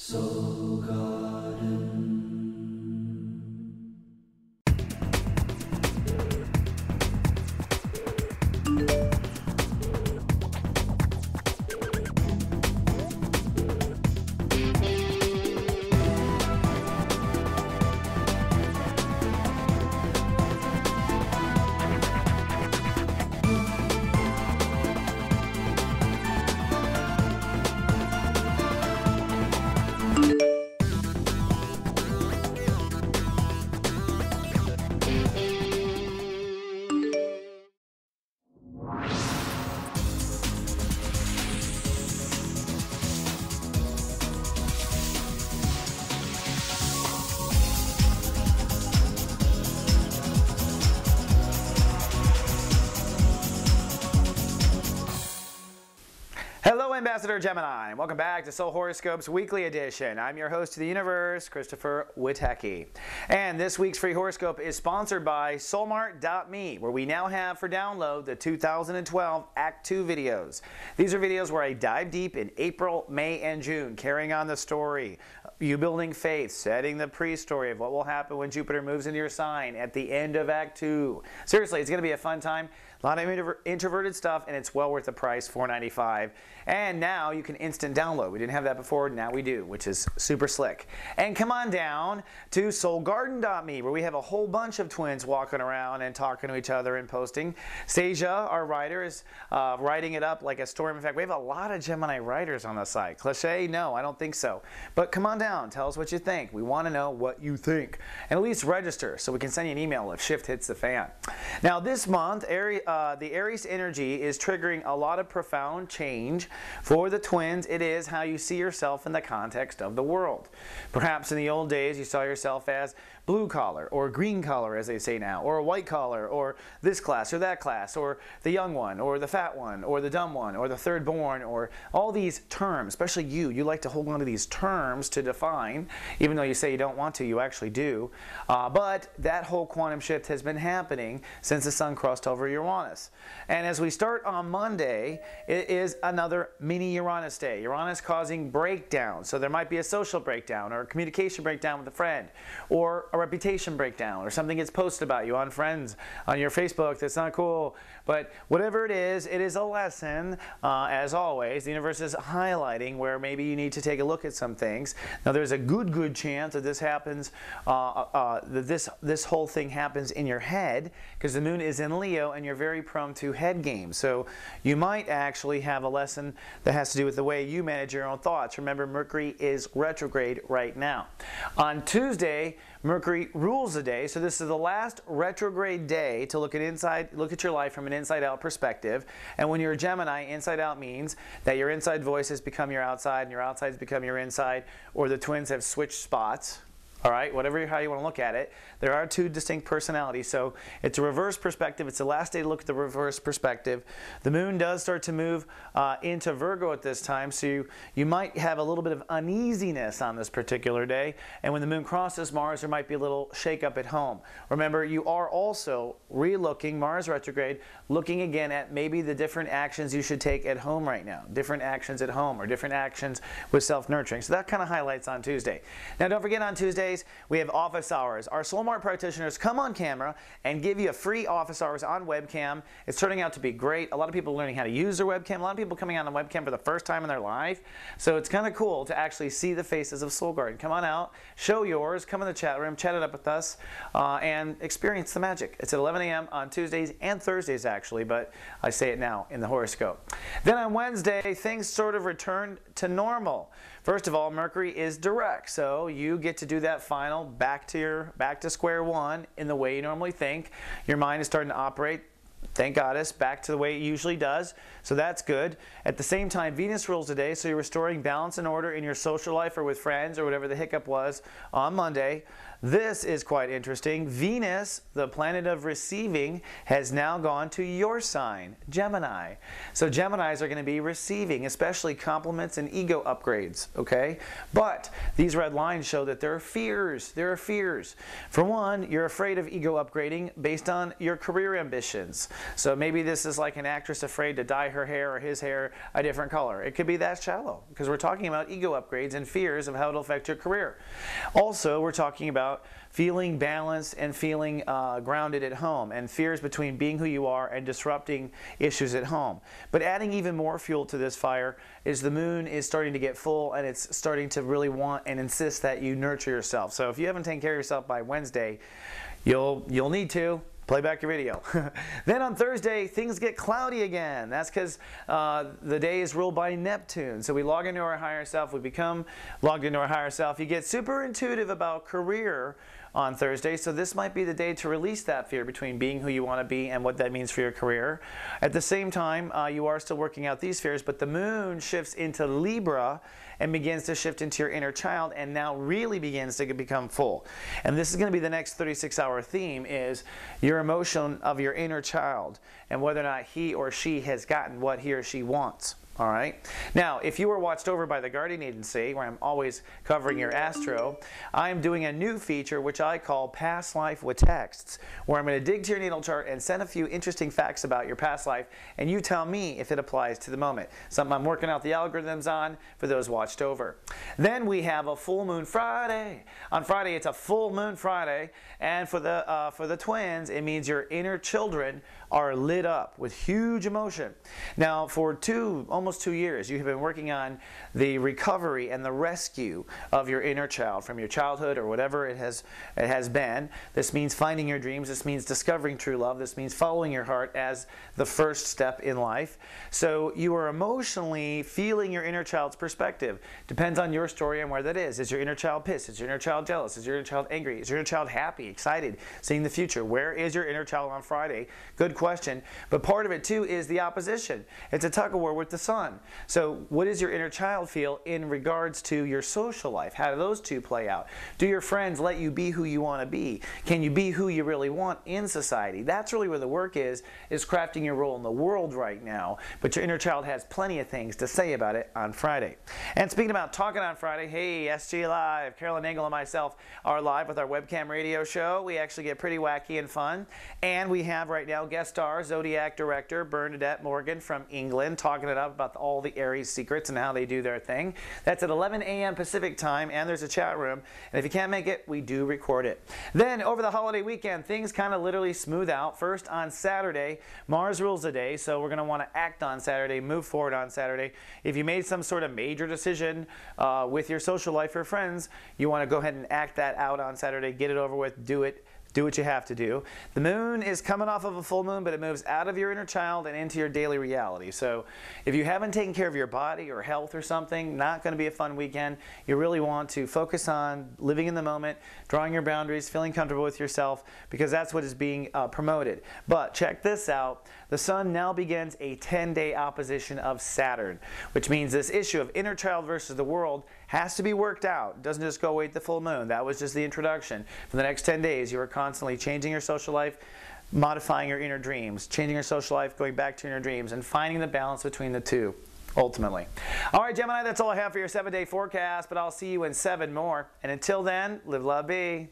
Soul Garden. Hello, Ambassador Gemini. Welcome back to Soul Horoscopes Weekly Edition. I'm your host of the universe, Christopher Witecki. And this week's free horoscope is sponsored by Soulmart.me, where we now have for download the 2012 Act 2 videos. These are videos where I dive deep in April, May, and June, carrying on the story, you building faith, setting the pre-story of what will happen when Jupiter moves into your sign at the end of Act 2. Seriously, it's going to be a fun time. A lot of introverted stuff, and it's well worth the price, $4.95. And now you can instant download. We didn't have that before, now we do, which is super slick. And come on down to soulgarden.me, where we have a whole bunch of twins walking around and talking to each other and posting. Seja, our writer, is writing it up like a storm. In fact, we have a lot of Gemini writers on the site. Cliche? No, I don't think so. But come on down, tell us what you think. We want to know what you think. And at least register so we can send you an email if shift hits the fan. Now this month, the Aries energy is triggering a lot of profound change. For the twins, it is how you see yourself in the context of the world. Perhaps in the old days, you saw yourself as blue collar, or green collar, as they say now, or a white collar, or this class or that class, or the young one, or the fat one, or the dumb one, or the third born, or all these terms. Especially you like to hold on to these terms to define, even though you say you don't want to, you actually do. But that whole quantum shift has been happening since the sun crossed over Uranus. And as we start on Monday, it is another mini Uranus day. Uranus causing breakdown. So there might be a social breakdown, or a communication breakdown with a friend, or a reputation breakdown, or something gets posted about you on Friends, on your Facebook that's not cool. But whatever it is a lesson. As always, the universe is highlighting where maybe you need to take a look at some things. Now there's a good chance that this happens, that this whole thing happens in your head, because the moon is in Leo and you're very prone to head games. So you might actually have a lesson that has to do with the way you manage your own thoughts. Remember, Mercury is retrograde right now. On Tuesday, Mercury rules the day, so this is the last retrograde day to look at your life from an inside-out perspective. And when you're a Gemini, inside-out means that your inside voice has become your outside, and your outside has become your inside, or the twins have switched spots. All right, how you want to look at it. There are two distinct personalities, so it's a reverse perspective. It's the last day to look at the reverse perspective. The moon does start to move into Virgo at this time, so you might have a little bit of uneasiness on this particular day. And when the moon crosses Mars, there might be a little shake-up at home. Remember, you are also re-looking, Mars retrograde, looking again at maybe the different actions you should take at home right now. Different actions at home, or different actions with self-nurturing. So that kind of highlights on Tuesday. Now don't forget, on Tuesday, we have office hours. Our Soulmart practitioners come on camera and give you a free office hours on webcam. It's turning out to be great. A lot of people are learning how to use their webcam. A lot of people coming on webcam for the first time in their life. So it's kind of cool to actually see the faces of Soul Garden. Come on out, show yours, come in the chat room, chat it up with us, and experience the magic. It's at 11 a.m. on Tuesdays and Thursdays, actually, but I say it now in the horoscope. Then on Wednesday, things sort of return to normal. First of all, Mercury is direct, so you get to do that final back to square one in the way you normally think. Your mind is starting to operate, thank goddess, back to the way it usually does. So that's good. At the same time, Venus rules today, so you're restoring balance and order in your social life or with friends or whatever the hiccup was on Monday. This is quite interesting. Venus, the planet of receiving, has now gone to your sign, Gemini. So Geminis are going to be receiving, especially compliments and ego upgrades, okay? But these red lines show that there are fears. There are fears. For one, you're afraid of ego upgrading based on your career ambitions. balance. So maybe this is like an actress afraid to dye her hair or his hair a different color. It could be that shallow, because we're talking about ego upgrades and fears of how it'll affect your career. Also, we're talking about feeling balanced and feeling grounded at home, and fears between being who you are and disrupting issues at home. But adding even more fuel to this fire is the moon is starting to get full, and it's starting to really want and insist that you nurture yourself. So if you haven't taken care of yourself by Wednesday, you'll need to. Play back your video. Then on Thursday, things get cloudy again. That's because the day is ruled by Neptune. So we log into our higher self. We become logged into our higher self. You get super intuitive about career on Thursday. So this might be the day to release that fear between being who you want to be and what that means for your career. At the same time, you are still working out these fears, but the moon shifts into Libra and begins to shift into your inner child, and now really begins to become full. And this is going to be the next 36-hour theme, is your emotion of your inner child and whether or not he or she has gotten what he or she wants. All right. Now, if you were watched over by the Guardian Agency, where I'm always covering your astro, I'm doing a new feature which I call Past Life with Texts, where I'm going to dig to your natal chart and send a few interesting facts about your past life, and you tell me if it applies to the moment. Something I'm working out the algorithms on for those watched over. Then we have a full moon Friday. On Friday, it's a full moon Friday, and for the twins, it means your inner children are lit up with huge emotion. Now, for almost 2 years, you have been working on the recovery and the rescue of your inner child from your childhood or whatever it has been. This means finding your dreams. This means discovering true love. This means following your heart as the first step in life. So you are emotionally feeling your inner child's perspective. Depends on your story and where that is. Is your inner child pissed? Is your inner child jealous? Is your inner child angry? Is your inner child happy, excited, seeing the future? Where is your inner child on Friday? Good question. But part of it too is the opposition. It's a tug of war with the sun. So what does your inner child feel in regards to your social life? How do those two play out? Do your friends let you be who you want to be? Can you be who you really want in society? That's really where the work is crafting your role in the world right now. But your inner child has plenty of things to say about it on Friday. And speaking about talking on Friday, hey, SG Live, Carolyn Engel and myself are live with our webcam radio show. We actually get pretty wacky and fun. And we have right now guest star, Zodiac director Bernadette Morgan from England, talking it up about all the Aries secrets and how they do their thing. That's at 11 a.m. Pacific time, and there's a chat room. And if you can't make it, we do record it. Then over the holiday weekend, things kind of literally smooth out. First on Saturday, Mars rules the day, so we're going to want to act on Saturday, move forward on Saturday. If you made some sort of major decision with your social life or friends, you want to go ahead and act that out on Saturday, get it over with, do it. Do what you have to do. The moon is coming off of a full moon, but it moves out of your inner child and into your daily reality. So if you haven't taken care of your body or health or something, not going to be a fun weekend. You really want to focus on living in the moment, drawing your boundaries, feeling comfortable with yourself, because that's what is being promoted. But check this out. The sun now begins a 10-day opposition of Saturn, which means this issue of inner child versus the world has to be worked out. It doesn't just go wait the full moon. That was just the introduction. For the next 10 days, you are constantly changing your social life, modifying your inner dreams, changing your social life, going back to your inner dreams, and finding the balance between the two, ultimately. All right, Gemini, that's all I have for your 7-day forecast, but I'll see you in 7 more. And until then, live, love, be.